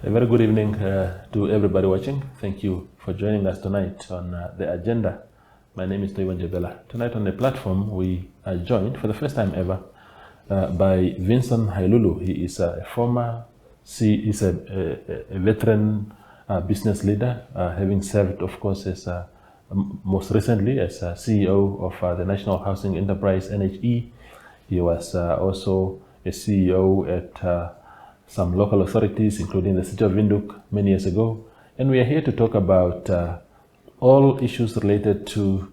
A very good evening to everybody watching. Thank you for joining us tonight on the agenda. My name is Toiwan Jebela. Tonight on the platform, we are joined for the first time ever by Vinson Hailulu. He is a veteran business leader, having served, of course, as most recently as CEO of the National Housing Enterprise, NHE. He was also a CEO at some local authorities, including the city of Windhoek many years ago. And we are here to talk about all issues related to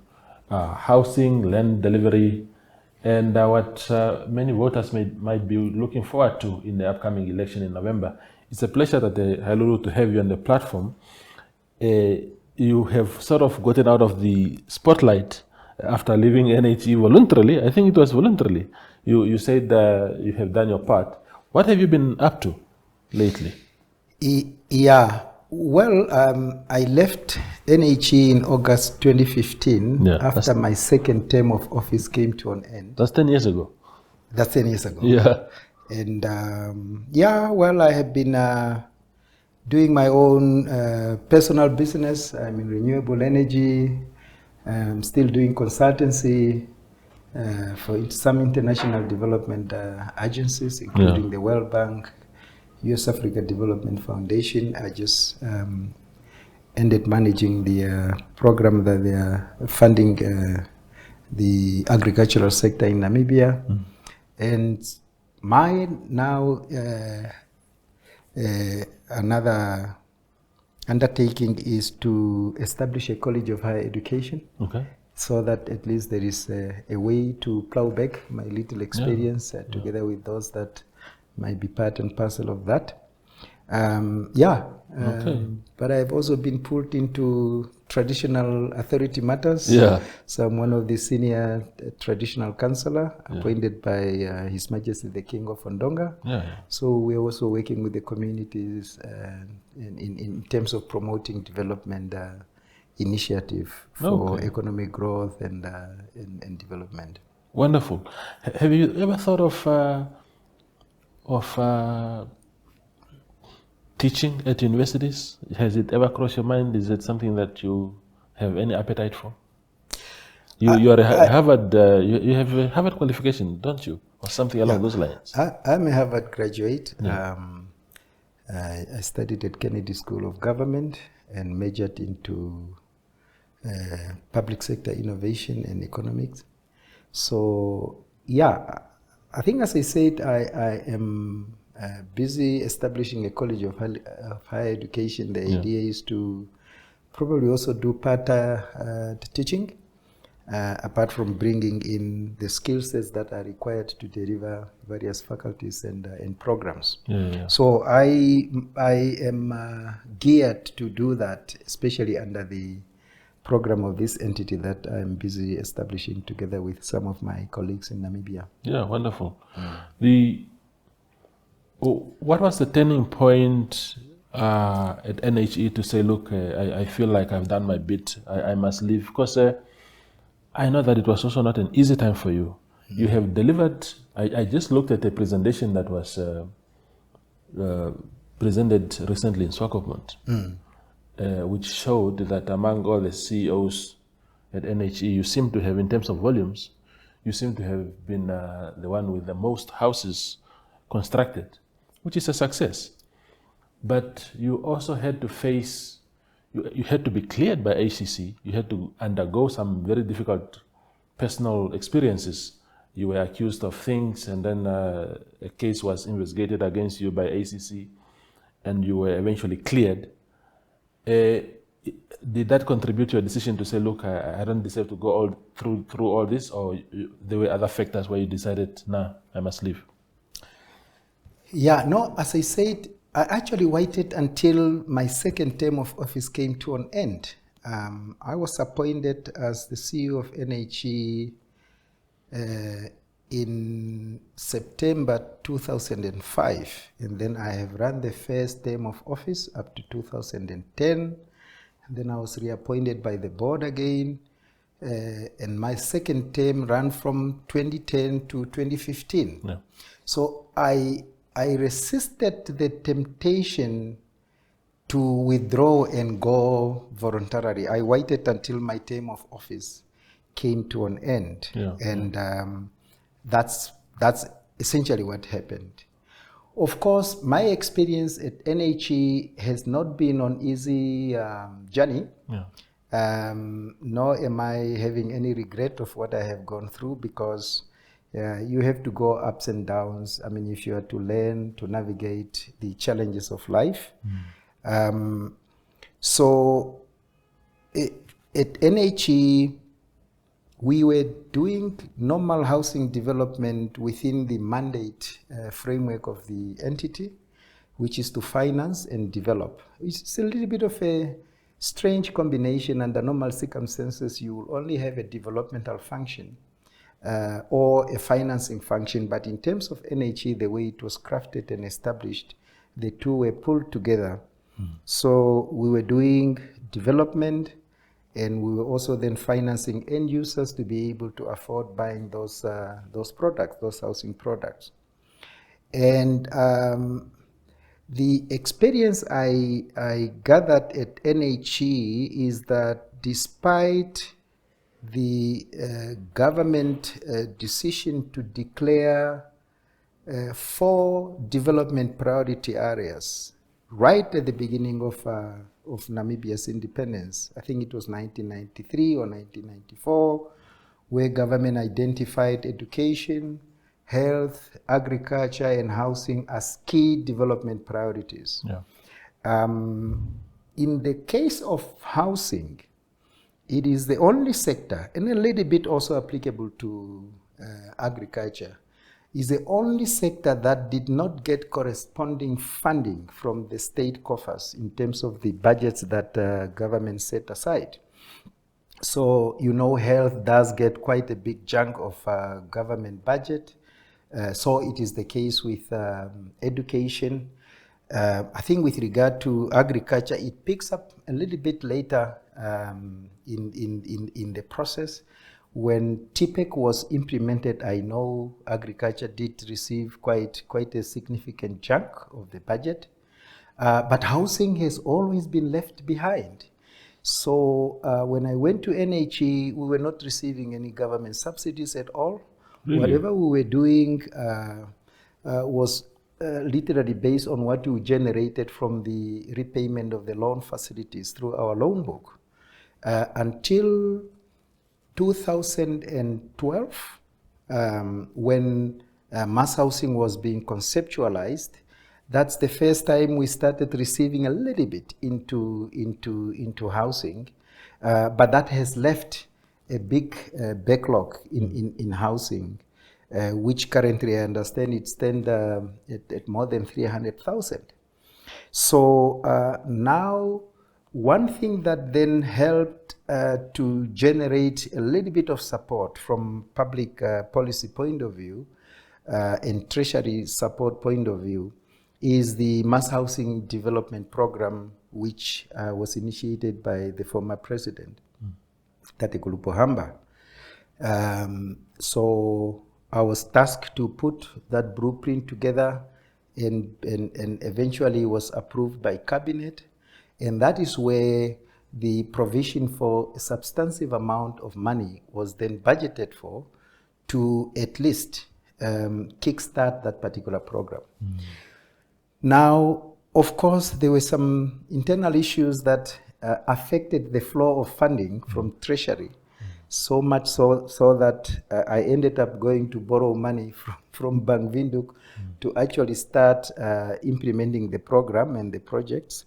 housing, land delivery, and what many voters might be looking forward to in the upcoming election in November. It's a pleasure, Hailulu, to have you on the platform. You have sort of gotten out of the spotlight after leaving NHE voluntarily. I think it was voluntarily. You said you have done your part. What have you been up to lately? Yeah, well, I left NHE in August 2015 after my second term of office came to an end. That's 10 years ago. That's 10 years ago. Yeah. And well, I have been doing my own personal business. I'm in renewable energy. I'm still doing consultancy for some international development agencies, including the World Bank, US Africa Development Foundation. I just ended managing the program that they are funding the agricultural sector in Namibia. And my now another undertaking is to establish a college of higher education. Okay. So that at least there is a way to plow back my little experience together with those that might be part and parcel of that. But I've also been pulled into traditional authority matters. Yeah. So I'm one of the senior traditional councillor appointed by His Majesty the King of Ondonga. So we're also working with the communities in terms of promoting development initiative for economic growth and development. Wonderful. Have you ever thought of teaching at universities? Has it ever crossed your mind? Is it something that you have any appetite for? You are a Harvard. You have a Harvard qualification, don't you, or something along those lines? I'm a Harvard graduate. I studied at Kennedy School of Government and majored into public sector innovation and economics. So I think, as I said, I am busy establishing a college of higher education. The idea is to probably also do part teaching, apart from bringing in the skill sets that are required to deliver various faculties and programs. So I am geared to do that, especially under the program of this entity that I'm busy establishing together with some of my colleagues in Namibia. Yeah, wonderful. What was the turning point at NHE to say, look, I feel like I've done my bit, I must leave? Because I know that it was also not an easy time for you. You have delivered, I just looked at a presentation that was presented recently in Swakopmund. Which showed that among all the CEOs at NHE, you seem to have, in terms of volumes, you seem to have been the one with the most houses constructed, which is a success. But you also had to face, you had to be cleared by ACC, you had to undergo some very difficult personal experiences. You were accused of things, and then a case was investigated against you by ACC, and you were eventually cleared. Did that contribute to your decision to say, look, I don't deserve to go through all this, or there were other factors where you decided, nah, I must leave? Yeah, no, as I said, I actually waited until my second term of office came to an end. I was appointed as the CEO of NHE in September 2005, and then I have run the first term of office up to 2010, and then I was reappointed by the board again, and my second term ran from 2010 to 2015. So I resisted the temptation to withdraw and go voluntarily. I waited until my term of office came to an end, and that's essentially what happened. Of course, my experience at NHE has not been an easy journey. Nor am I having any regret of what I have gone through, because you have to go ups and downs. I mean, if you are to learn to navigate the challenges of life. So at NHE, we were doing normal housing development within the mandate framework of the entity, which is to finance and develop. It's a little bit of a strange combination. Under normal circumstances, you will only have a developmental function or a financing function. But in terms of NHE, the way it was crafted and established, the two were pulled together. So we were doing development, and we were also then financing end users to be able to afford buying those products, those housing products. And the experience I gathered at NHE is that despite the government decision to declare 4 development priority areas right at the beginning of Namibia's independence, I think it was 1993 or 1994, where government identified education, health, agriculture, and housing as key development priorities. In the case of housing, it is the only sector, and a little bit also applicable to agriculture, is the only sector that did not get corresponding funding from the state coffers in terms of the budgets that government set aside. So, you know, health does get quite a big chunk of government budget. So it is the case with education. I think with regard to agriculture, it picks up a little bit later in the process. When TPEC was implemented, I know agriculture did receive quite a significant chunk of the budget. But housing has always been left behind. So when I went to NHE, we were not receiving any government subsidies at all. Really? Whatever we were doing was literally based on what we generated from the repayment of the loan facilities through our loan book. Until 2012, when mass housing was being conceptualized, that's the first time we started receiving a little bit into housing, but that has left a big backlog in housing, which currently I understand it stands at more than 300,000. So now, one thing that then helped to generate a little bit of support from public policy point of view and treasury support point of view is the mass housing development program, which was initiated by the former president, Tatekulu Pohamba. So I was tasked to put that blueprint together, and eventually was approved by cabinet. And that is where the provision for a substantive amount of money was then budgeted for to at least kickstart that particular program. Now, of course, there were some internal issues that affected the flow of funding from Treasury, so much so that I ended up going to borrow money from Bank Windhoek to actually start implementing the program and the projects,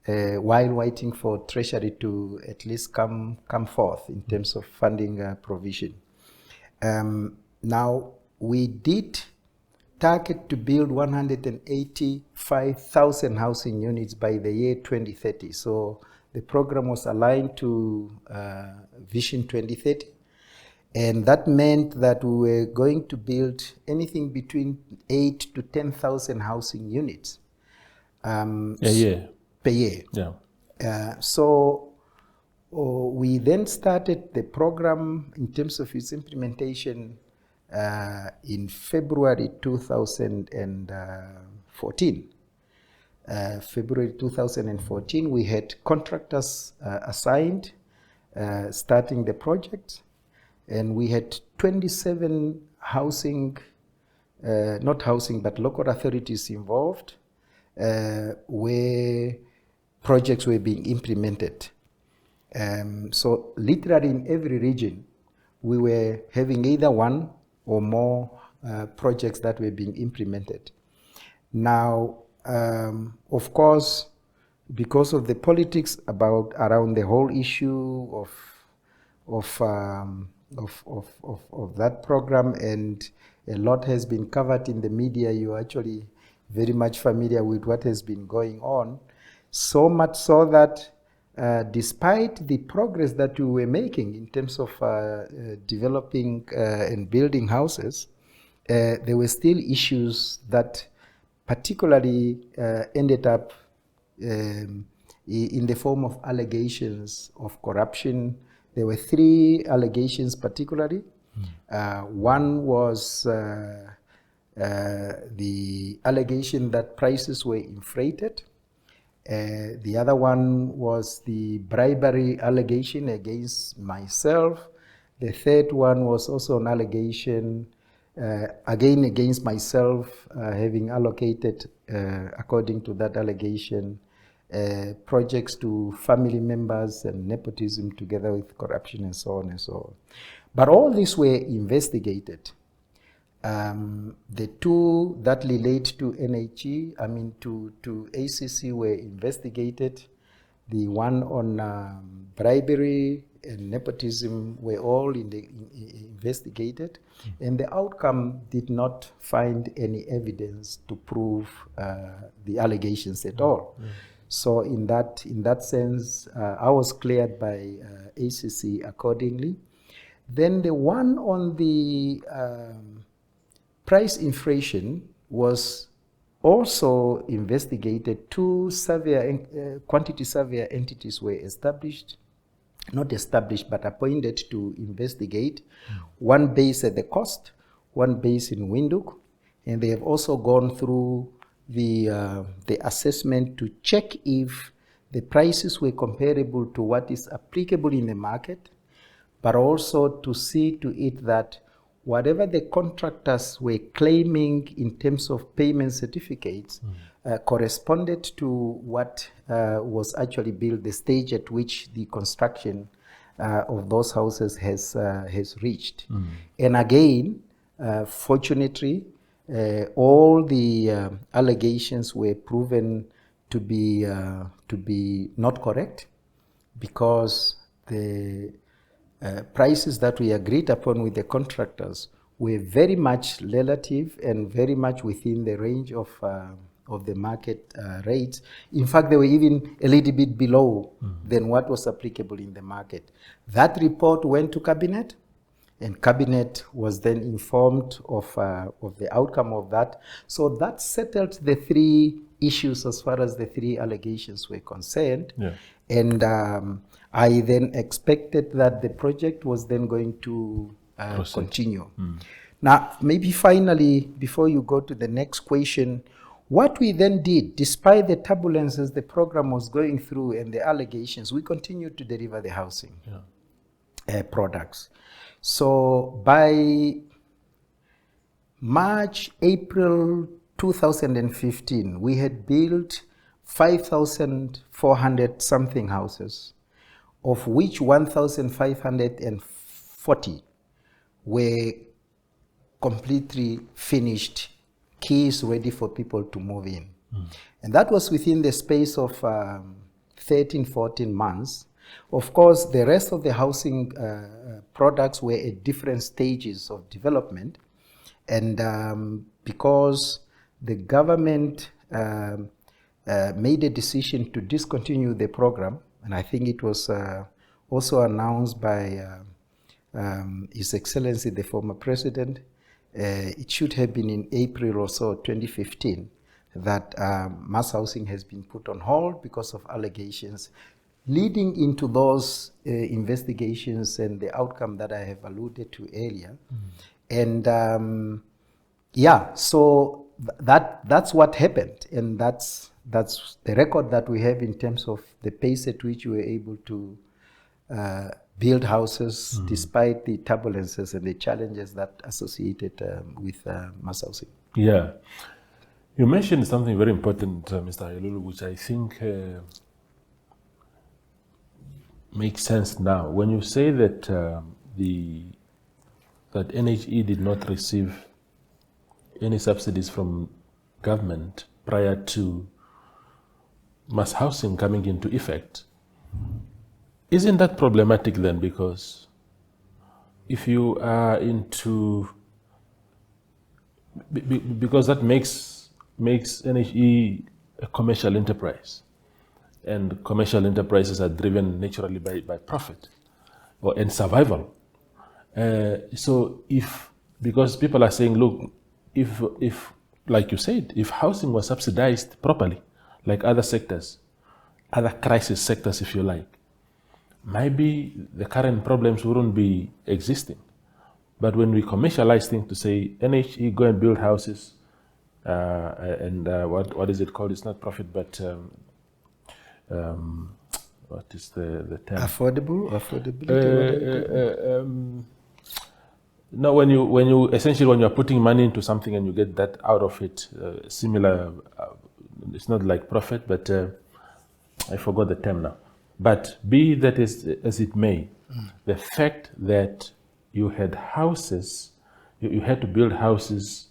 while waiting for Treasury to at least come forth in terms of funding provision. Now, we did target to build 185,000 housing units by the year 2030. So the program was aligned to Vision 2030. And that meant that we were going to build anything between 8,000 to 10,000 housing units. A year. Per year. Yeah. So we then started the program in terms of its implementation in February 2014. February 2014, we had contractors assigned, starting the project, and we had 27 housing, not housing, but local authorities involved, where projects were being implemented. So literally in every region, we were having either one or more projects that were being implemented. Now, of course, because of the politics around the whole issue of that program, and a lot has been covered in the media, you're actually very much familiar with what has been going on. So much so that despite the progress that we were making in terms of developing and building houses, there were still issues that particularly ended up in the form of allegations of corruption. There were 3 allegations particularly. One was the allegation that prices were inflated. The other one was the bribery allegation against myself. The third one was also an allegation again against myself, having allocated, according to that allegation, projects to family members and nepotism together with corruption and so on and so on. But all these were investigated. The 2 that relate to NHE, to ACC, were investigated. The one on bribery and nepotism were all investigated, and the outcome did not find any evidence to prove the allegations at all. So in that sense, I was cleared by ACC accordingly. Then the one on the price inflation was also investigated. 2 quantity surveyor entities were established, not established, but appointed to investigate. One based at the coast, one based in Windhoek, and they have also gone through the assessment to check if the prices were comparable to what is applicable in the market, but also to see to it that whatever the contractors were claiming in terms of payment certificates corresponded to what was actually built, the stage at which the construction of those houses has reached. And again, fortunately, all the allegations were proven to be not correct, because the prices that we agreed upon with the contractors were very much relative and very much within the range of the market rates. In fact, they were even a little bit below than what was applicable in the market. That report went to Cabinet, and Cabinet was then informed of the outcome of that. So that settled the 3 issues as far as the 3 allegations were concerned. Yeah. And I then expected that the project was then going to continue. Now, maybe finally, before you go to the next question, what we then did, despite the turbulences the program was going through and the allegations, we continued to deliver the housing products. So by March, April 2015, we had built 5,400 something houses, of which 1,540 were completely finished, keys ready for people to move in. And that was within the space of 13, 14 months. Of course, the rest of the housing products were at different stages of development. And because the government made a decision to discontinue the program, and I think it was also announced by His Excellency, the former president, it should have been in April or so, 2015, that mass housing has been put on hold because of allegations leading into those investigations and the outcome that I have alluded to earlier. And so that's what happened, and that's the record that we have in terms of the pace at which we were able to build houses despite the turbulences and the challenges that associated with mass housing. Yeah. You mentioned something very important, Mr. Hailulu, which I think makes sense now. When you say that that NHE did not receive any subsidies from government prior to mass housing coming into effect, isn't that problematic then? Because if you are into, because that makes NHE a commercial enterprise, and commercial enterprises are driven naturally by profit and survival. So because people are saying, look, if like you said, if housing was subsidized properly, like other sectors, other crisis sectors, if you like, maybe the current problems wouldn't be existing. But when we commercialize things to say, NHE, go and build houses, and what is it called? It's not profit, but what is the term? Affordability. No, when you essentially, when you're putting money into something and you get that out of it, similar, it's not like profit, but I forgot the term now. But be that as it may, the fact that you had houses, you had to build houses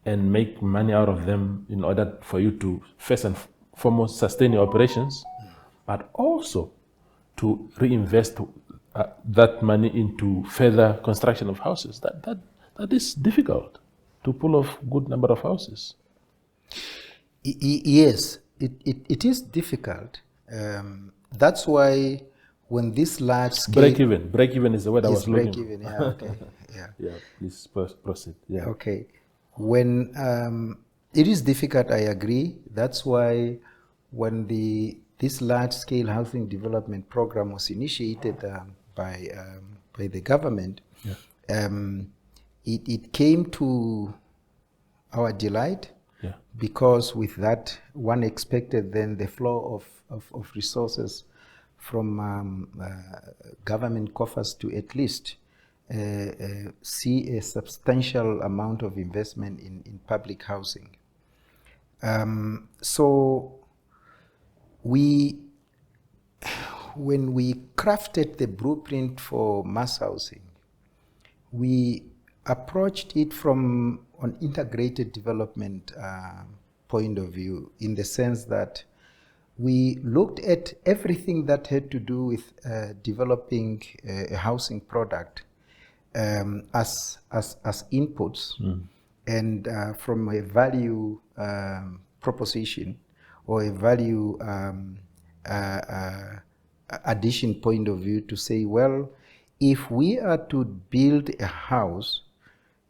and make money out of them in order for you to first and foremost sustain your operations, but also to reinvest that money into further construction of houses. That is difficult to pull off good number of houses. Yes, it is difficult. That's why when this large scale break even is the word I was looking for. Break even, yeah, okay, yeah. Yeah, please proceed. Yeah. Okay, when it is difficult, I agree. That's why when this large scale housing development program was initiated by the government, it came to our delight. Yeah. Because with that, one expected then the flow of resources from government coffers to at least see a substantial amount of investment in public housing. So when we crafted the blueprint for mass housing, we approached it from an integrated development point of view, in the sense that we looked at everything that had to do with developing a housing product as inputs, and from a value proposition or a value addition point of view, to say, well, if we are to build a house,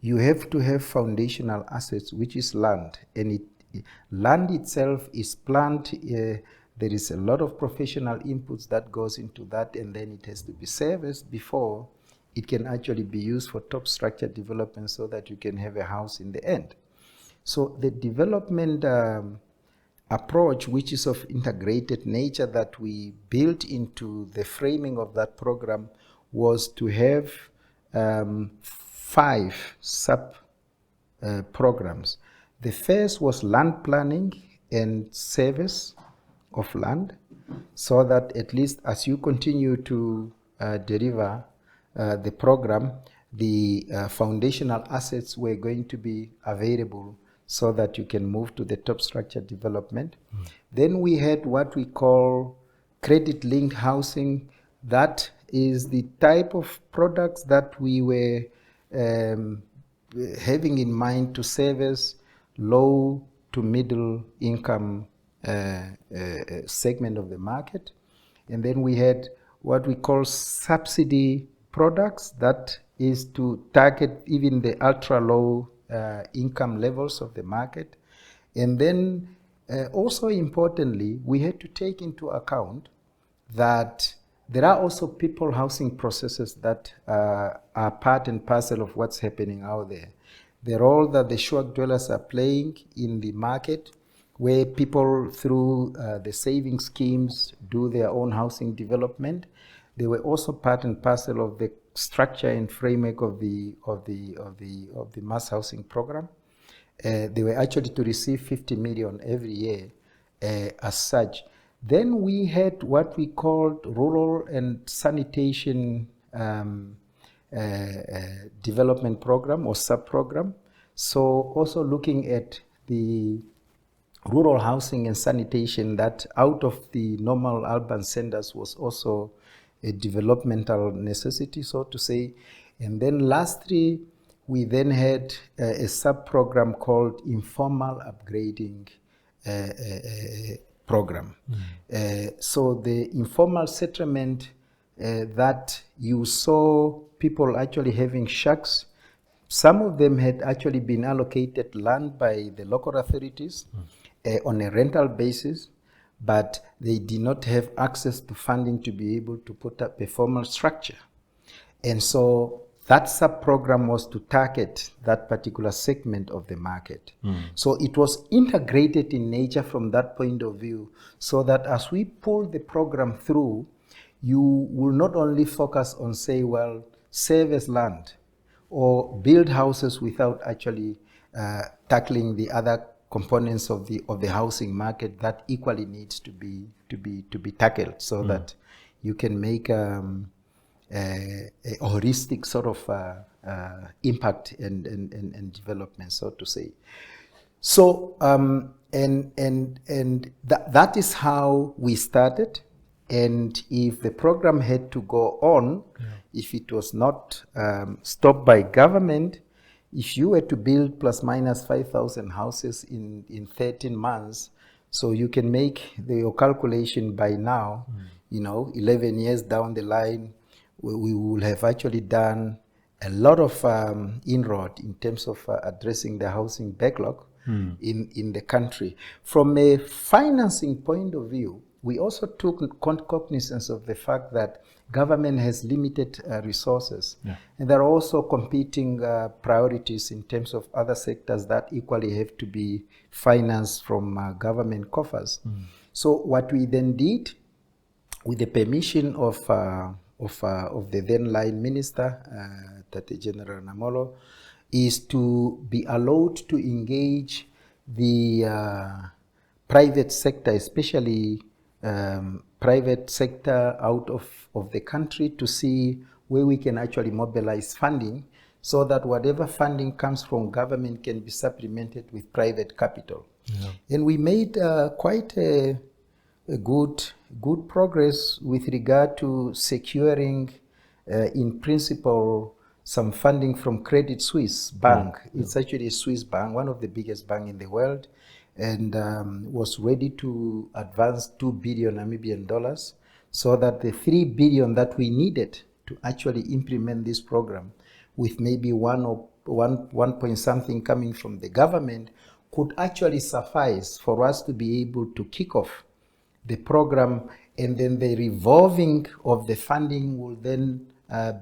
you have to have foundational assets, which is land, and land itself is planned. There is a lot of professional inputs that goes into that, and then it has to be serviced before it can actually be used for top structure development, so that you can have a house in the end. So the development approach, which is of integrated nature, that we built into the framing of that program, was to have 5 sub programs. The first was land planning and service of land, so that at least as you continue to deliver the program, the foundational assets were going to be available, so that you can move to the top structure development. Then we had what we call credit-linked housing. That is the type of products that we were having in mind to service low to middle income segment of the market. And then we had what we call subsidy products, that is to target even the ultra low income levels of the market. And then also importantly, we had to take into account that there are also people housing processes that are part and parcel of what's happening out there. the role that the Shuak dwellers are playing in the market, where people through the saving schemes do their own housing development. They were also part and parcel of the structure and framework of the mass housing program. They were actually to receive 50 million every year as such. Then we had what we called rural and sanitation development program or sub-program. So also looking at the rural housing and sanitation, that out of the normal urban centers was also a developmental necessity, so to say. And then lastly, we then had a sub-program called informal upgrading program. So the informal settlement that you saw people actually having shacks, some of them had actually been allocated land by the local authorities on a rental basis, but they did not have access to funding to be able to put up a formal structure. And so that sub-program was to target that particular segment of the market. So it was integrated in nature from that point of view, so that as we pull the program through, you will not only focus on, say, well, service land or build houses without actually tackling the other components of the housing market that equally needs to be tackled, so that you can make a holistic sort of impact and development, so to say. So that is how we started. And if the program had to go on, if it was not stopped by government, if you were to build plus minus 5,000 houses in 13 months, so you can make your calculation by now, 11 years down the line, we will have actually done a lot of inroad in terms of addressing the housing backlog in the country. From a financing point of view, we also took cognizance of the fact that government has limited resources. And there are also competing priorities in terms of other sectors that equally have to be financed from government coffers. So what we then did, with the permission of the then line minister, Tate General Namolo, is to be allowed to engage the private sector, especially private sector out of the country, to see where we can actually mobilize funding, so that whatever funding comes from government can be supplemented with private capital. And we made quite a good progress with regard to securing, in principle, some funding from Credit Suisse Bank. It's actually a Swiss bank, one of the biggest banks in the world, and was ready to advance 2 billion Namibian dollars, so that the 3 billion that we needed to actually implement this program, with maybe one point something coming from the government, could actually suffice for us to be able to kick off the program. And then the revolving of the funding will then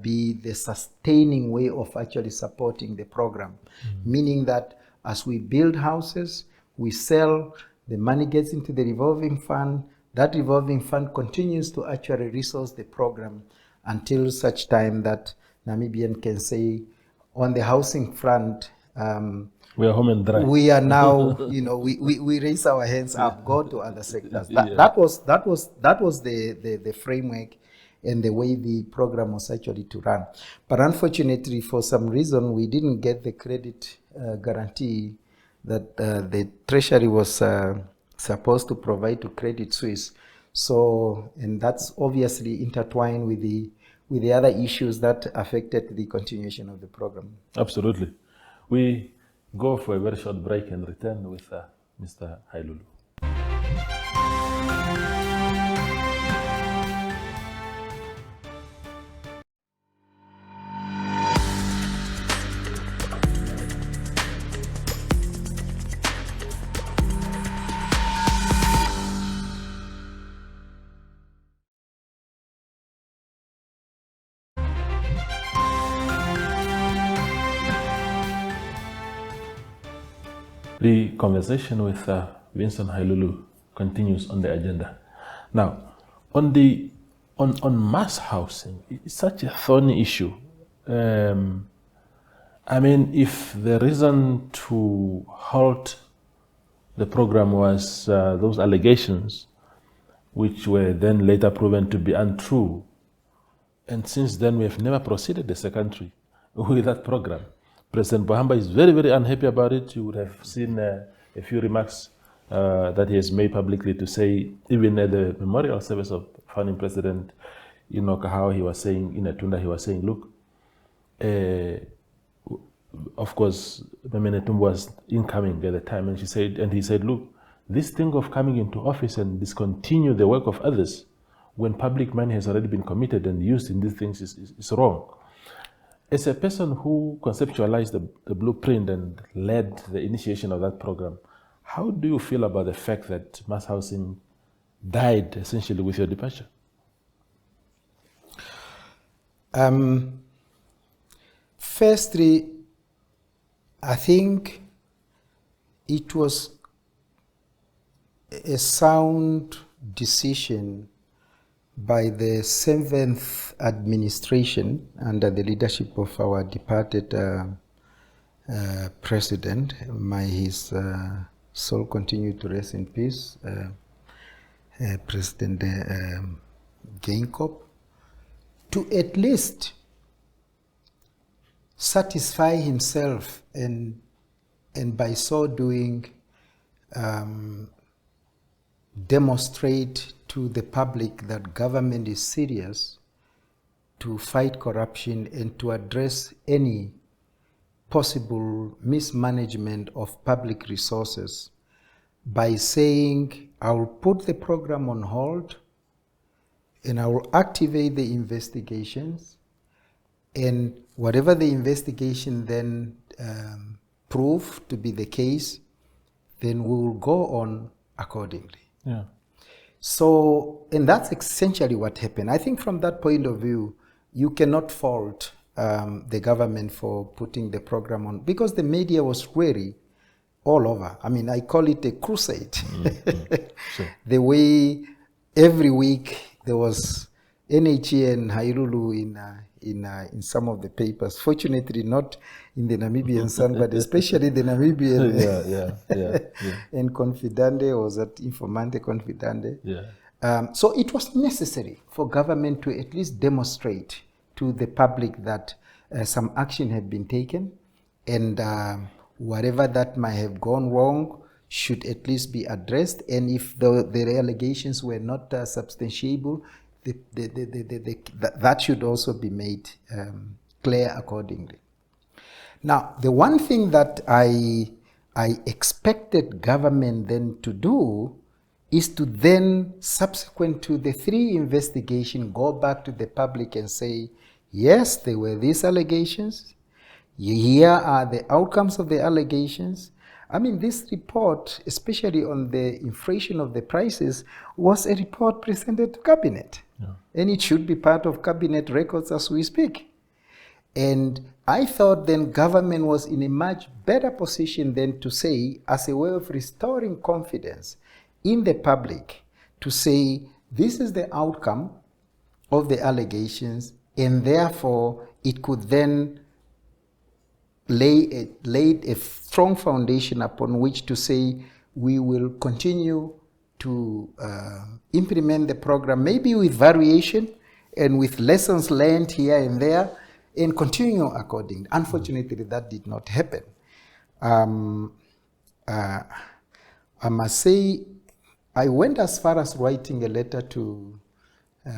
be the sustaining way of actually supporting the program. Meaning that as we build houses, we sell, the money gets into the revolving fund, that revolving fund continues to actually resource the program until such time that Namibian can say, on the housing front, we are home and dry. We are now, we raise our hands up, go to other sectors. That was the framework and the way the program was actually to run. But unfortunately, for some reason, we didn't get the credit guarantee that the Treasury was supposed to provide to Credit Suisse. So, and that's obviously intertwined with the other issues that affected the continuation of the program. Absolutely. We go for a very short break and return with Mr. Hailulu. The conversation with Vinson Hailulu continues on the agenda. Now, on mass housing, it's such a thorny issue. I mean, if the reason to halt the program was those allegations, which were then later proven to be untrue, and since then we have never proceeded as a country with that program. President Bahamba is very, very unhappy about it. You would have seen a few remarks that he has made publicly to say, even at the memorial service of founding President Inoka, how he was saying, in Atunda, he was saying, look, of course, Memenetumbo was incoming at the time, and he said, look, this thing of coming into office and discontinue the work of others when public money has already been committed and used in these things is wrong. As a person who conceptualized the blueprint and led the initiation of that program, how do you feel about the fact that mass housing died essentially with your departure? Firstly, I think it was a sound decision by the 7th administration under the leadership of our departed president. May his soul continue to rest in peace, President Gainkop, to at least satisfy himself and by so doing demonstrate to the public that government is serious to fight corruption and to address any possible mismanagement of public resources by saying, I will put the program on hold and I will activate the investigations, and whatever the investigation then prove to be the case, then we will go on accordingly. Yeah. So, and that's essentially what happened. I think from that point of view, you cannot fault the government for putting the program on, because the media was wary all over. I mean, I call it a crusade. Sure. The way every week there was NHE and Hailulu in some of the papers. Fortunately, not in the Namibian Sun, but especially the Namibian and Confidante, or was that Informante Confidante. Yeah. So it was necessary for government to at least demonstrate to the public that some action had been taken, and whatever that might have gone wrong should at least be addressed. And if the allegations were not substantiable, that should also be made clear accordingly. Now, the one thing that I expected government then to do is to then, subsequent to the 3 investigations, go back to the public and say, yes, there were these allegations. Here are the outcomes of the allegations. I mean, this report, especially on the inflation of the prices, was a report presented to cabinet. Yeah. And it should be part of cabinet records as we speak. And I thought then government was in a much better position than to say, as a way of restoring confidence in the public, to say, this is the outcome of the allegations, and therefore it could then lay a strong foundation upon which to say, we will continue to implement the program, maybe with variation and with lessons learned here and there, and continue accordingly. Unfortunately, that did not happen. I must say, I went as far as writing a letter to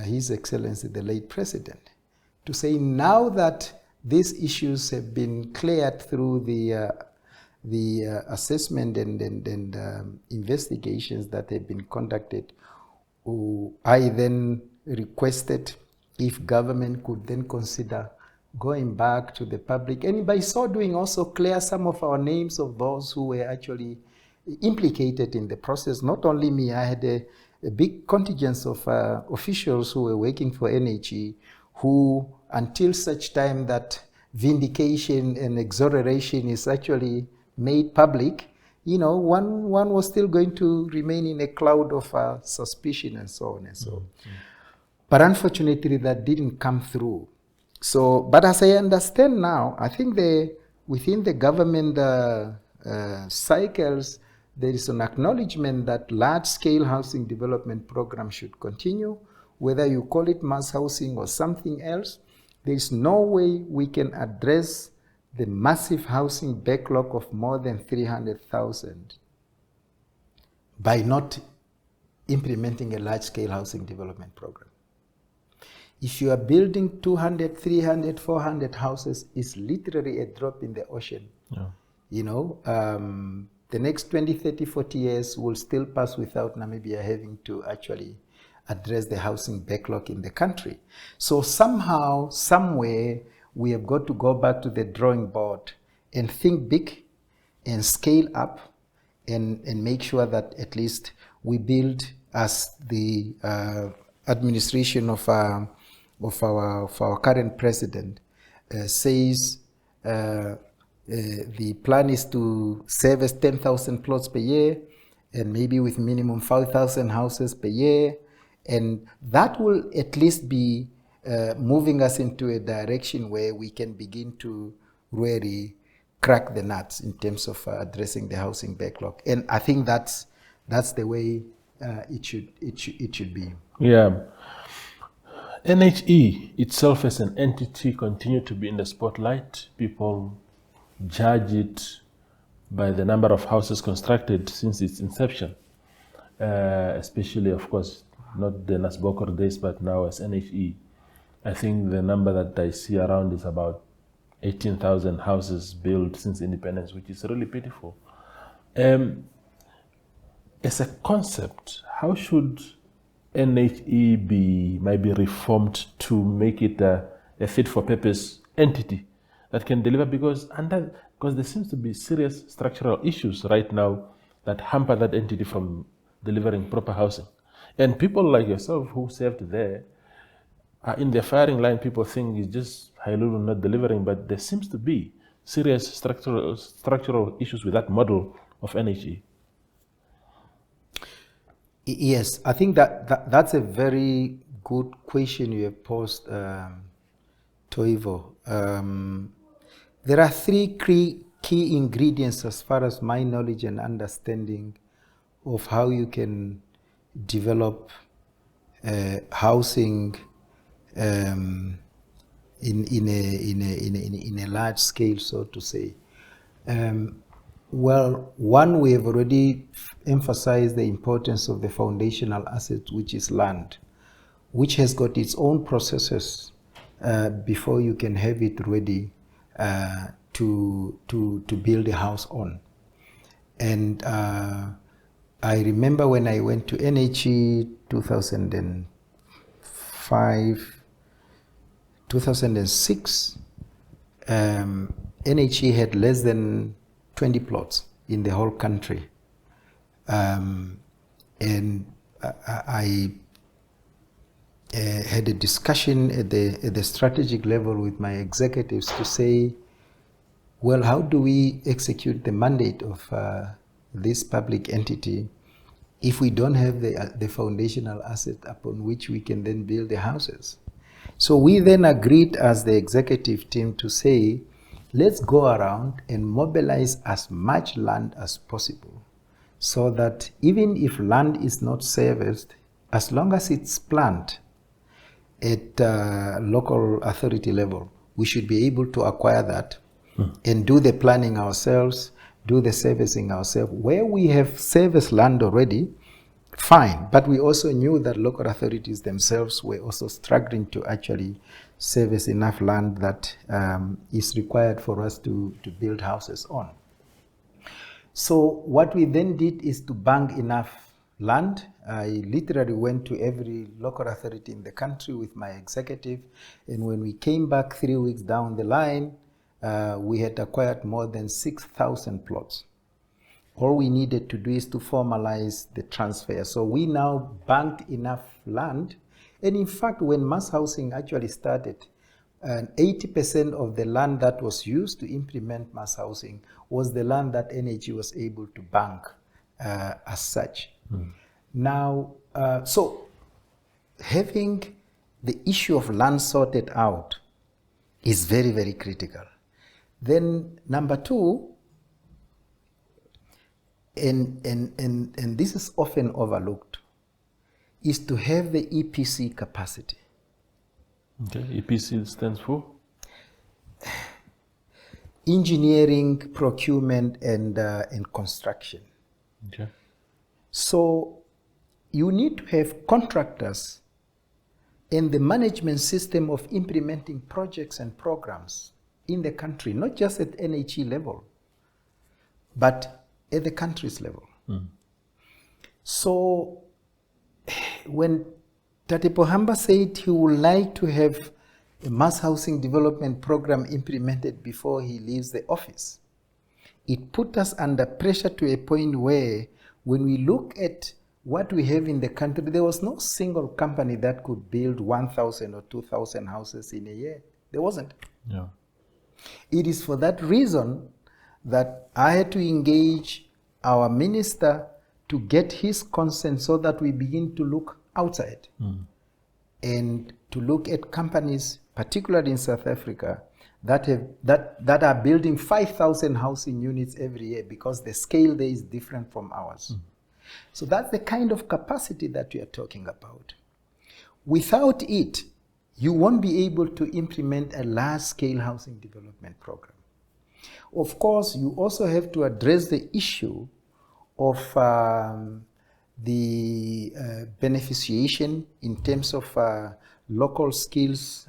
His Excellency, the late President, to say, now that these issues have been cleared through the assessment and investigations that have been conducted, I then requested if government could then consider going back to the public, and by so doing also clear some of our names of those who were actually implicated in the process. Not only me, I had a big contingent of officials who were working for NHE, who, until such time that vindication and exoneration is actually made public, one was still going to remain in a cloud of suspicion and so on and so on. But unfortunately, that didn't come through. So, but as I understand now, I think within the government cycles, there is an acknowledgement that large-scale housing development program should continue, whether you call it mass housing or something else. There is no way we can address the massive housing backlog of more than 300,000 by not implementing a large-scale housing development program. If you are building 200, 300, 400 houses, it's literally a drop in the ocean. Yeah. The next 20, 30, 40 years will still pass without Namibia having to actually address the housing backlog in the country. So somehow, somewhere, we have got to go back to the drawing board and think big and scale up and make sure that at least we build, as the administration of our current president says, the plan is to service 10,000 plots per year, and maybe with minimum 5,000 houses per year. And that will at least be moving us into a direction where we can begin to really crack the nuts in terms of addressing the housing backlog. And I think that's the way it should be. Yeah. NHE itself as an entity continue to be in the spotlight. People judge it by the number of houses constructed since its inception, especially, of course, not the Nasbokor days, but now as NHE. I think the number that I see around is about 18,000 houses built since independence, which is really pitiful. As a concept, how should NHE be maybe reformed to make it a fit-for-purpose entity that can deliver? Because there seems to be serious structural issues right now that hamper that entity from delivering proper housing. And people like yourself who served there are in the firing line. People think it's just Hailulu not delivering, but there seems to be serious structural issues with that model of NHE. Yes, I think that's a very good question you have posed, Toivo. There are three key ingredients as far as my knowledge and understanding of how you can develop housing in a large scale, so to say. Well, one, we have already emphasized the importance of the foundational asset, which is land, which has got its own processes before you can have it ready to build a house on. And I remember when I went to NHE 2005, 2006, NHE had less than 20 plots in the whole country. And I had a discussion at the strategic level with my executives to say, well, how do we execute the mandate of this public entity if we don't have the foundational asset upon which we can then build the houses? So we then agreed as the executive team to say, let's go around and mobilize as much land as possible so that even if land is not serviced, as long as it's planned at local authority level, we should be able to acquire that and do the planning ourselves, do the servicing ourselves. Where we have serviced land already, fine, but we also knew that local authorities themselves were also struggling to actually service enough land that is required for us to build houses on. So what we then did is to bank enough land. I literally went to every local authority in the country with my executive, and when we came back 3 weeks down the line, we had acquired more than 6,000 plots. All we needed to do is to formalize the transfer. So we now banked enough land. And in fact, when mass housing actually started, and 80% of the land that was used to implement mass housing was the land that NHE was able to bank as such. Now, so having the issue of land sorted out is very, very critical. Then number two, and this is often overlooked, is to have the EPC capacity. Okay, EPC stands for? Engineering, procurement, and construction. Okay. So you need to have contractors and the management system of implementing projects and programs in the country, not just at NHE level, but at the country's level. So when Tate Pohamba said he would like to have a mass housing development program implemented before he leaves the office, it put us under pressure to a point where when we look at what we have in the country, there was no single company that could build 1,000 or 2,000 houses in a year. There wasn't. Yeah. It is for that reason that I had to engage our minister to get his consent so that we begin to look outside and to look at companies, particularly in South Africa, that are building 5,000 housing units every year, because the scale there is different from ours. So that's the kind of capacity that we are talking about. Without it, you won't be able to implement a large-scale housing development program. Of course, you also have to address the issue of the beneficiation in terms of local skills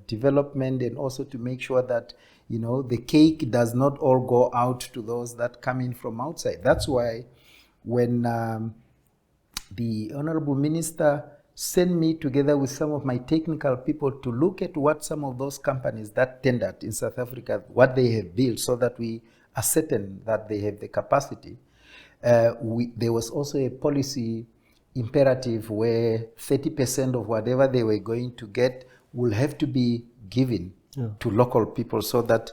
development, and also to make sure that, you know, the cake does not all go out to those that come in from outside. That's why when the Honorable Minister sent me together with some of my technical people to look at what some of those companies that tendered in South Africa, what they have built, so that we are certain that they have the capacity. There was also a policy imperative where 30% of whatever they were going to get will have to be given to local people, so that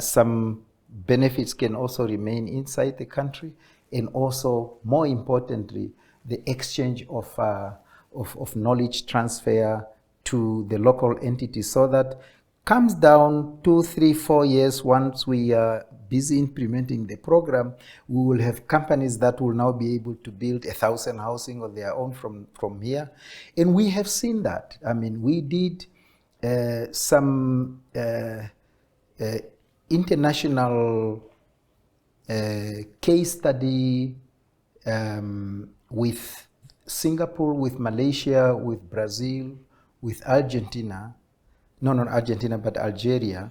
some benefits can also remain inside the country, and also, more importantly, the exchange of knowledge transfer to the local entities, so that comes down 2, 3, 4 years, once we are busy implementing the program, we will have companies that will now be able to build 1,000 housing of their own from here. And we have seen that. I mean, we did some international case study with Singapore, with Malaysia, with Brazil, with Argentina. No, not Argentina, but Algeria,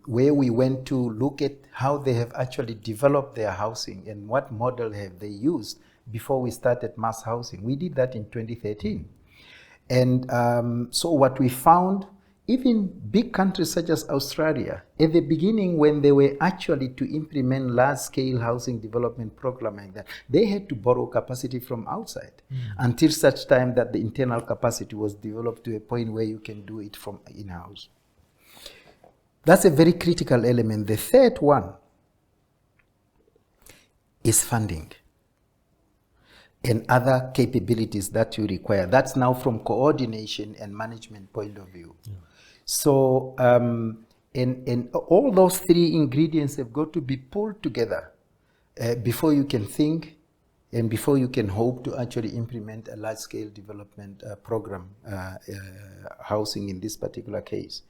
where we went to look at how they have actually developed their housing and what model have they used before we started mass housing. We did that in 2013. And so what we found, even big countries such as Australia, at the beginning, when they were actually to implement large-scale housing development program like that, they had to borrow capacity from outside until such time that the internal capacity was developed to a point where you can do it from in-house. That's a very critical element. The third one is funding and other capabilities that you require. That's now from coordination and management point of view. So, and all those three ingredients have got to be pulled together before you can think and before you can hope to actually implement a large-scale development program, housing in this particular case.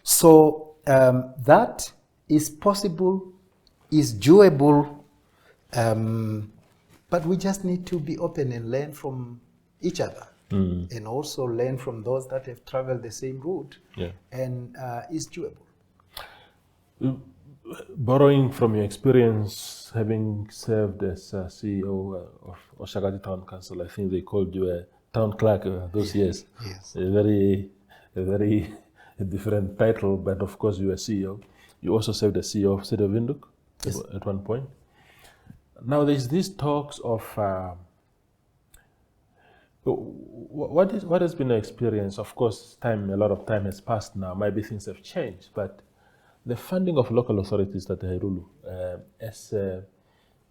So that is possible, is doable, but we just need to be open and learn from each other. And also learn from those that have traveled the same route, and is doable. Borrowing from your experience, having served as CEO of Oshagati Town Council, I think they called you a town clerk those years. Yes. A very different title, but of course you were CEO. You also served as CEO of City of Windhoek at one point. Now there's these talks of What has been the experience? Of course, a lot of time has passed now. Maybe things have changed, but the funding of local authorities at Hailulu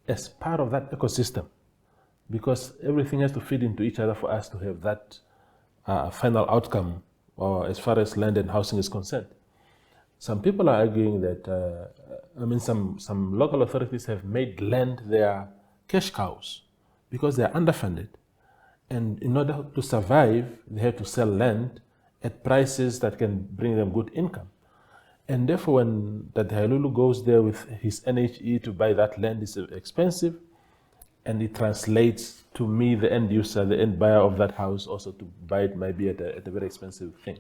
as part of that ecosystem, because everything has to feed into each other for us to have that final outcome, or as far as land and housing is concerned. Some people are arguing that, some local authorities have made land their cash cows because they are underfunded. And in order to survive, they have to sell land at prices that can bring them good income. And therefore, when that Hailulu goes there with his NHE to buy that land, it's expensive, and it translates to me, the end user, the end buyer of that house, also to buy it maybe at a very expensive thing.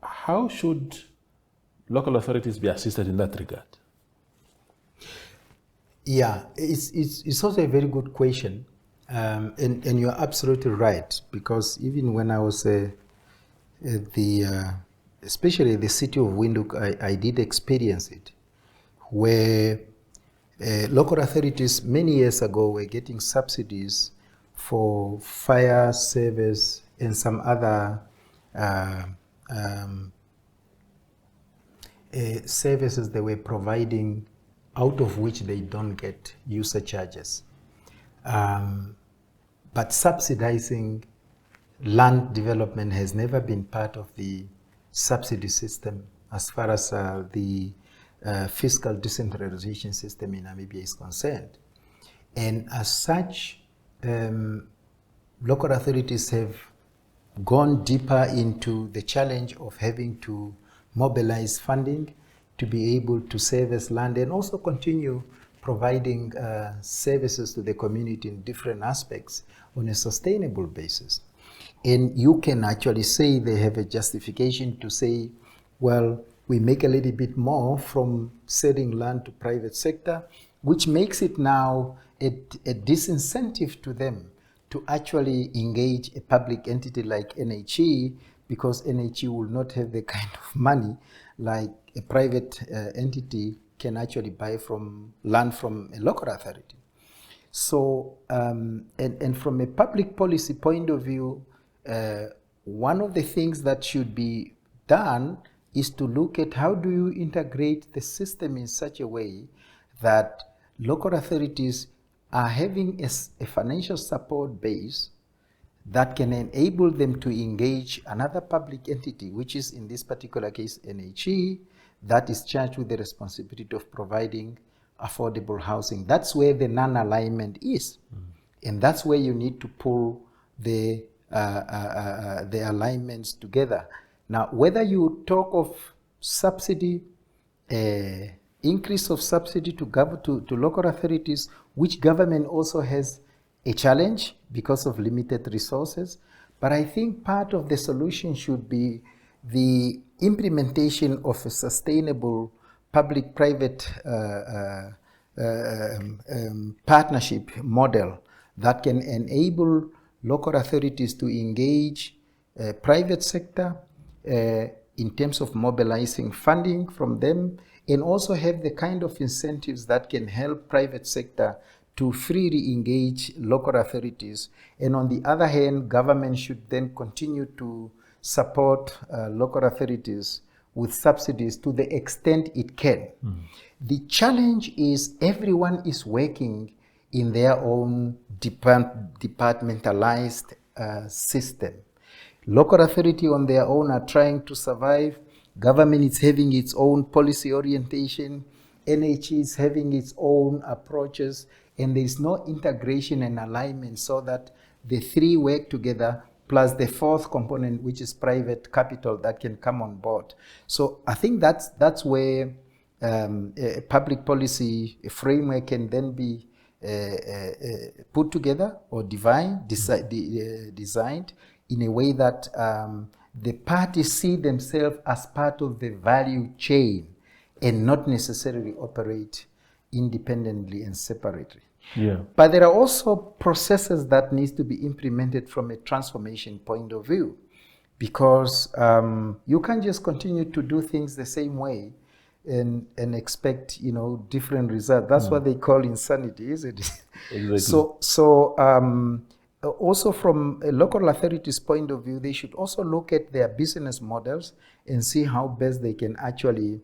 How should local authorities be assisted in that regard? Yeah, it's also a very good question. And you're absolutely right, because even when I was at especially the city of Windhoek, I did experience it, where local authorities many years ago were getting subsidies for fire service and some other services they were providing, out of which they don't get user charges. But subsidizing land development has never been part of the subsidy system as far as the fiscal decentralization system in Namibia is concerned. And as such, local authorities have gone deeper into the challenge of having to mobilize funding to be able to service land and also continue providing services to the community in different aspects on a sustainable basis. And you can actually say they have a justification to say, well, we make a little bit more from selling land to private sector, which makes it now a disincentive to them to actually engage a public entity like NHE, because NHE will not have the kind of money like a private entity can actually buy from land from a local authority. So, and from a public policy point of view, one of the things that should be done is to look at how do you integrate the system in such a way that local authorities are having a financial support base that can enable them to engage another public entity, which is in this particular case NHE, that is charged with the responsibility of providing affordable housing. That's where the non-alignment is. And that's where you need to pull the alignments together. Now, whether you talk of subsidy, increase of subsidy to local authorities, which government also has a challenge because of limited resources, but I think part of the solution should be the implementation of a sustainable public-private partnership model that can enable local authorities to engage private sector in terms of mobilizing funding from them, and also have the kind of incentives that can help private sector to freely engage local authorities. And on the other hand, government should then continue to support local authorities with subsidies to the extent it can. The challenge is everyone is working in their own departmentalized system. Local authority on their own are trying to survive. Government is having its own policy orientation. NHE is having its own approaches, and there is no integration and alignment so that the three work together, plus the fourth component, which is private capital that can come on board. So I think that's where a public policy framework can then be put together or designed in a way that the parties see themselves as part of the value chain and not necessarily operate independently and separately. Yeah. But there are also processes that need to be implemented from a transformation point of view, because you can't just continue to do things the same way and expect different results. That's what they call insanity, isn't it? Exactly. So also from a local authority's point of view, they should also look at their business models and see how best they can actually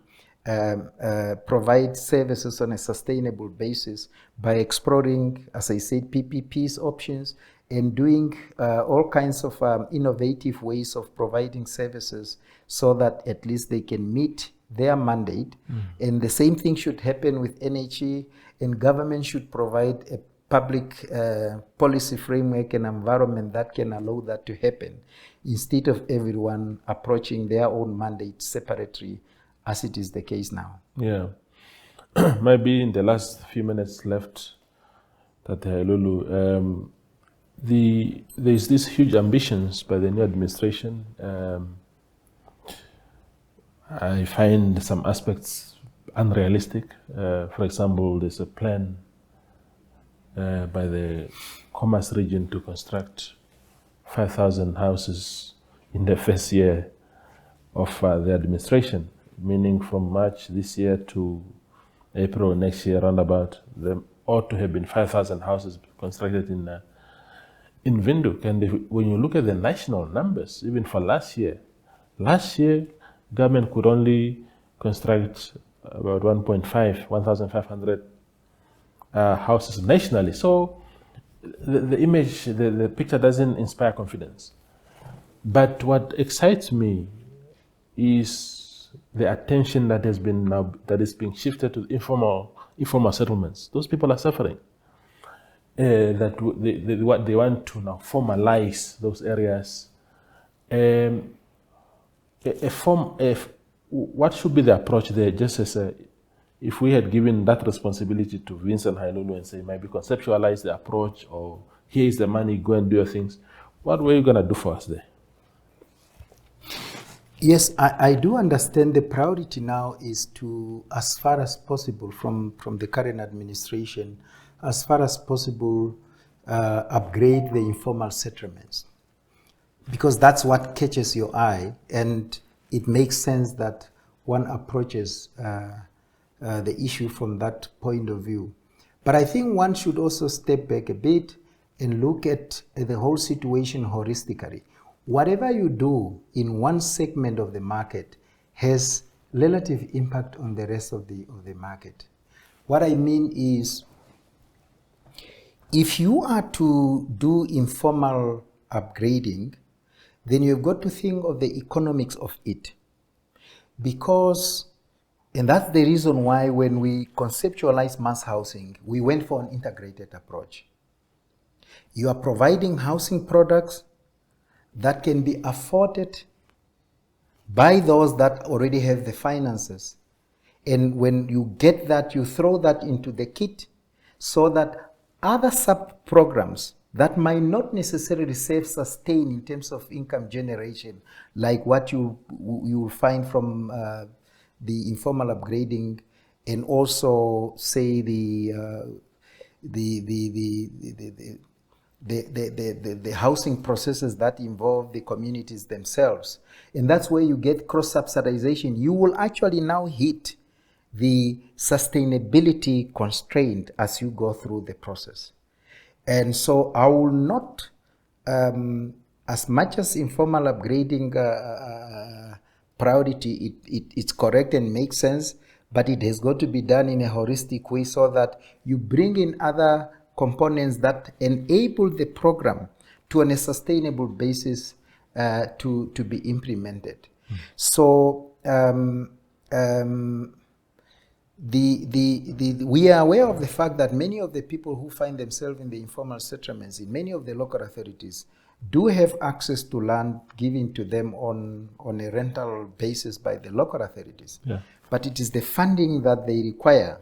provide services on a sustainable basis by exploring, as I said, PPPs options and doing all kinds of innovative ways of providing services so that at least they can meet their mandate. And the same thing should happen with NHE, and government should provide a public policy framework and environment that can allow that to happen, instead of everyone approaching their own mandate separately, as it is the case now. Yeah. Maybe in the last few minutes left, Tate Hailulu, there's these huge ambitions by the new administration. I find some aspects unrealistic. For example, there's a plan by the Commerce region to construct 5,000 houses in the first year of the administration, meaning from March this year to April next year, roundabout. There ought to have been 5,000 houses constructed in Windhoek. And when you look at the national numbers, even for last year, government could only construct about 1,500 houses nationally. So the image, the picture doesn't inspire confidence. But what excites me is the attention that has been now, that is being shifted to informal settlements. Those people are suffering. What they want to now formalize those areas. What should be the approach there? Just as if we had given that responsibility to Vinson Hailulu and say, maybe conceptualize the approach, or here is the money, go and do your things. What were you going to do for us there? Yes, I do understand the priority now is to, as far as possible from the current administration, as far as possible, upgrade the informal settlements. Because that's what catches your eye, and it makes sense that one approaches the issue from that point of view. But I think one should also step back a bit and look at the whole situation holistically. Whatever you do in one segment of the market has relative impact on the rest of the market. What I mean is, if you are to do informal upgrading, then you've got to think of the economics of it. Because, and that's the reason why when we conceptualized mass housing, we went for an integrated approach. You are providing housing products that can be afforded by those that already have the finances. And when you get that, you throw that into the kit so that other sub-programs that might not necessarily self-sustain in terms of income generation, like what you will find from the informal upgrading, and also say the housing processes that involve the communities themselves. And that's where you get cross-subsidization. You will actually now hit the sustainability constraint as you go through the process. And so I will not, as much as informal upgrading priority, it's correct and makes sense, but it has got to be done in a holistic way so that you bring in other components that enable the program to, on a sustainable basis, to be implemented. So we are aware of the fact that many of the people who find themselves in the informal settlements in many of the local authorities do have access to land given to them on a rental basis by the local authorities. Yeah. But it is the funding that they require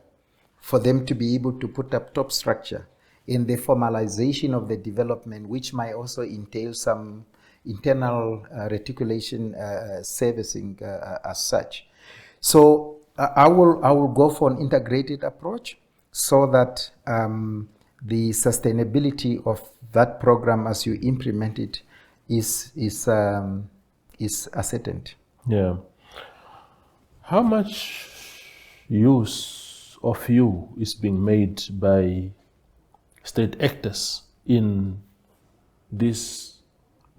for them to be able to put up top structure in the formalization of the development, which might also entail some internal reticulation servicing as such. So I will go for an integrated approach so that the sustainability of that program as you implement it is ascertained. Yeah. How much use of you is being made by state actors in this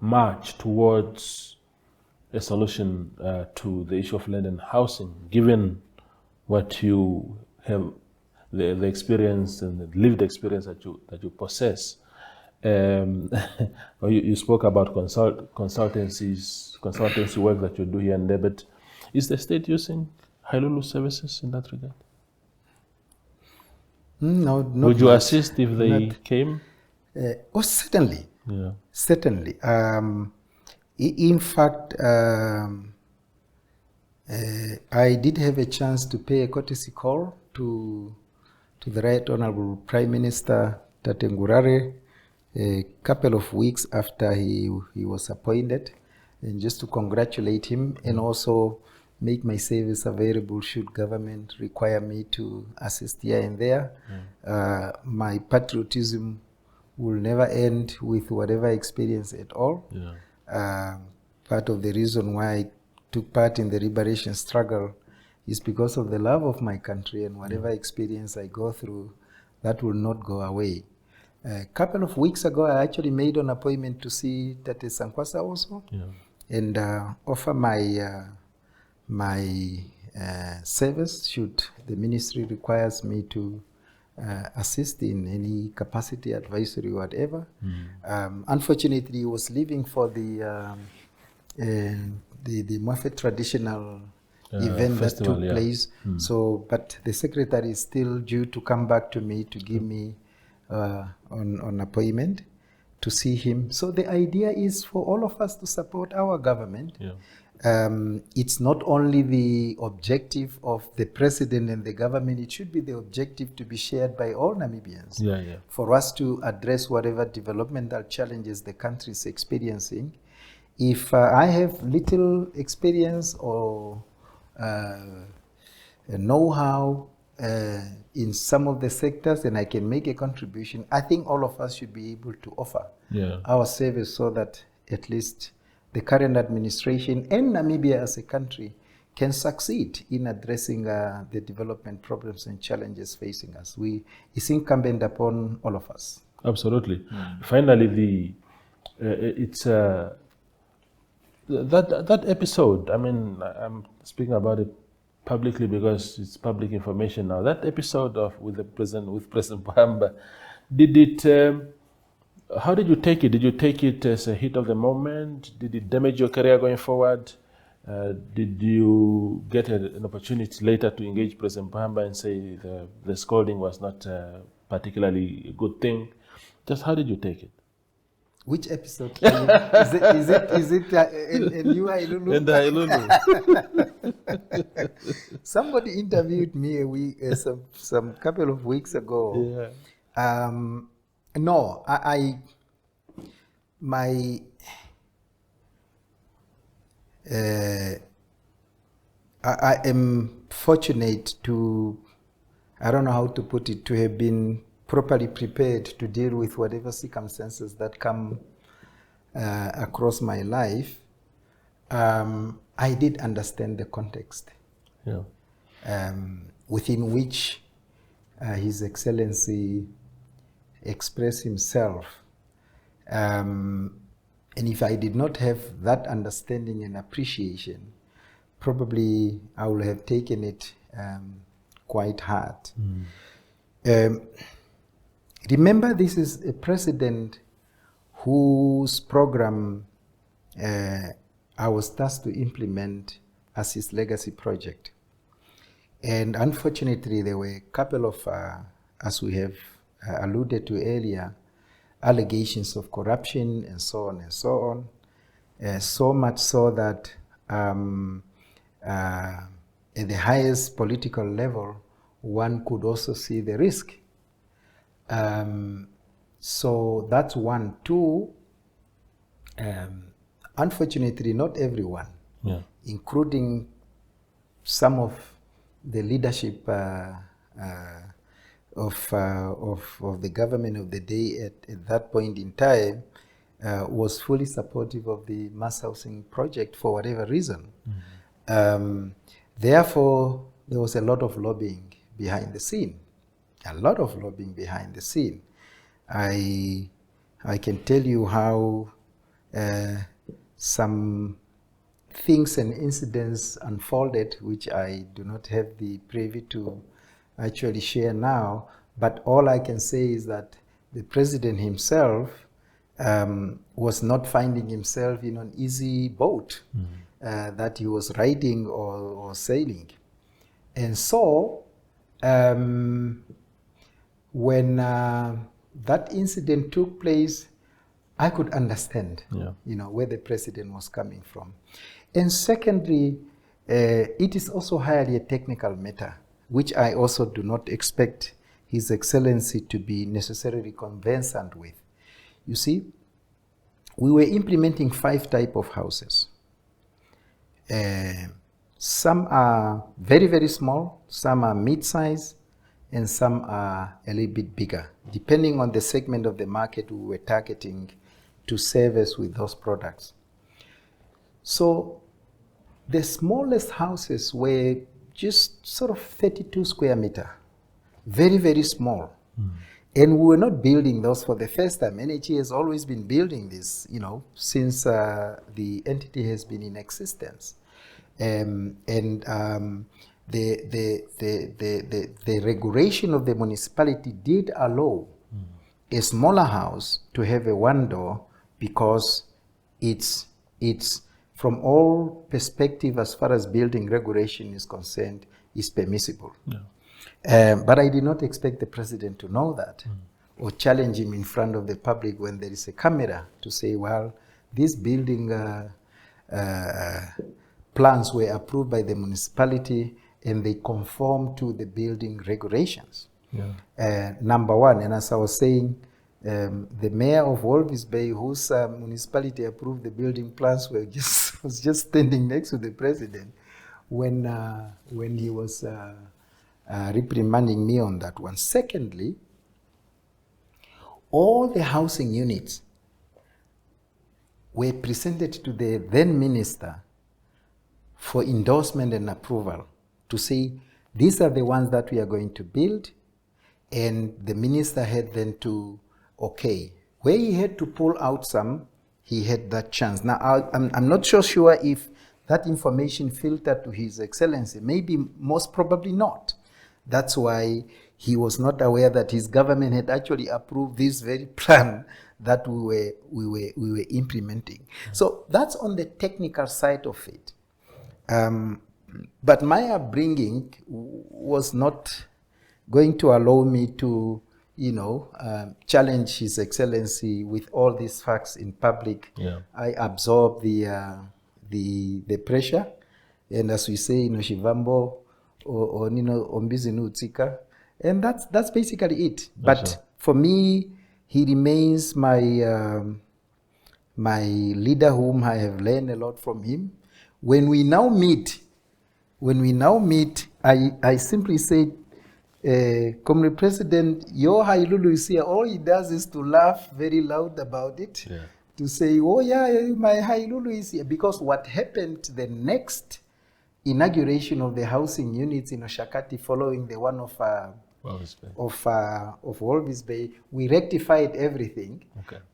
march towards a solution to the issue of land and housing, given what you have, the experience and the lived experience that you possess? You spoke about consultancy work that you do here and there, but is the state using Hailulu services in that regard? No, not Would you much. assist if they came? Oh, certainly. Yeah. Certainly. In fact, I did have a chance to pay a courtesy call to the Right Honorable Prime Minister Tate Ngurare a couple of weeks after he was appointed, and just to congratulate him and also make my service available should government require me to assist here and there. My patriotism will never end with whatever experience at all. Part of the reason why I took part in the liberation struggle is because of the love of my country, and whatever experience I go through, that will not go away. A couple of weeks ago, I actually made an appointment to see Tate Sankwasa also, and offer my service should the ministry requires me to assist in any capacity, advisory, whatever. Unfortunately, he was leaving for the Mwafet traditional event festival, that took place. So, but the secretary is still due to come back to me to give me on appointment to see him. So the idea is for all of us to support our government. It's not only the objective of the president and the government, it should be the objective to be shared by all Namibians. For us to address whatever developmental challenges the country is experiencing. If I have little experience or know-how in some of the sectors and I can make a contribution, I think all of us should be able to offer our service so that at least the current administration and Namibia as a country can succeed in addressing the development problems and challenges facing us. It's incumbent upon all of us. Absolutely. Finally, it's that episode. I mean, I'm speaking about it publicly because it's public information now. That episode with President Mahamba, did it? How did you take it? Did you take it as a hit of the moment? Did it damage your career going forward? Did you get an opportunity later to engage President Mahamba and say the scolding was not particularly a good thing? Just how did you take it? Which episode? Is it NHE Hailulu? And Hailulu. Somebody interviewed me some couple of weeks ago. No, I am fortunate to, I don't know how to put it, to have been properly prepared to deal with whatever circumstances that come across my life. I did understand the context within which His Excellency expressed himself. And if I did not have that understanding and appreciation, probably I would have taken it quite hard. Remember, this is a president whose program I was tasked to implement as his legacy project. And unfortunately, there were a couple of, as we have alluded to earlier, allegations of corruption and so on and so on. So much so that at the highest political level, one could also see the risk. So that's one. Two, unfortunately, not everyone, including some of the leadership of the government of the day at that point in time, was fully supportive of the mass housing project for whatever reason. Therefore, there was a lot of lobbying behind the scene. A lot of lobbying behind the scene. I I can tell you how some things and incidents unfolded, which I do not have the privy to actually share now. But all I can say is that the president himself was not finding himself in an easy boat that he was riding or sailing. And so when that incident took place, I could understand, where the president was coming from. And secondly, it is also highly a technical matter, which I also do not expect His Excellency to be necessarily conversant with. You see, we were implementing 5 types of houses. Some are very, very small, some are mid-size, and some are a little bit bigger, depending on the segment of the market we were targeting to service with those products. So the smallest houses were just sort of 32 square meter, very, very small. And we were not building those for the first time. NHE has always been building this, since the entity has been in existence. The regulation of the municipality did allow a smaller house to have a one door, because it's from all perspective as far as building regulation is concerned, is permissible. But I did not expect the president to know that or challenge him in front of the public when there is a camera to say, well, this building plans were approved by the municipality and they conform to the building regulations. Number one, and as I was saying, the mayor of Walvis Bay, whose municipality approved the building plans, was just standing next to the president when he was reprimanding me on that one. Secondly, all the housing units were presented to the then minister for endorsement and approval to say, these are the ones that we are going to build, and the minister had then to okay. Where he had to pull out some, he had that chance. Now, I'm not so sure if that information filtered to His Excellency. Maybe, most probably not. That's why he was not aware that his government had actually approved this very plan that we were implementing. So that's on the technical side of it. But my upbringing was not going to allow me to, challenge His Excellency with all these facts in public. I absorbed the pressure, and as we say, Shivambo or Ombizi Nutsika, and that's basically it. But for me, he remains my my leader, whom I have learned a lot from him. When we now meet, I simply say, Comrade President, your Hailulu is here. All he does is to laugh very loud about it, to say, oh yeah, my Hailulu is here. Because what happened the next inauguration of the housing units in Oshakati, following the one of Walvis Bay, we rectified everything.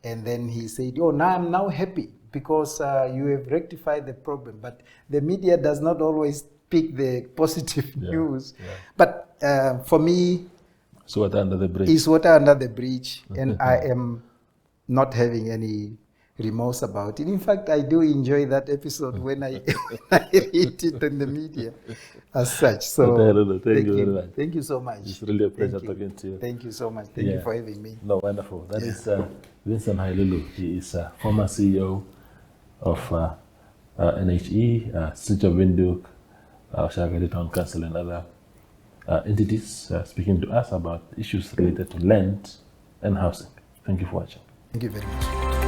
And then he said, oh, now I'm now happy because you have rectified the problem. But the media does not always pick the positive news. But for me, it's water under the bridge. It's water under the bridge, and I am not having any remorse about it. In fact, I do enjoy that episode when I read it in the media as such. So thank you very much. Thank you so much. It's really a pleasure talking to you. Thank you so much. Thank you for having me. No, wonderful. That is Vinson Hailulu. He is former CEO of NHE, CEO Windhoek, Oshakati Town Council, and other entities, speaking to us about issues related to land and housing. Thank you for watching. Thank you very much.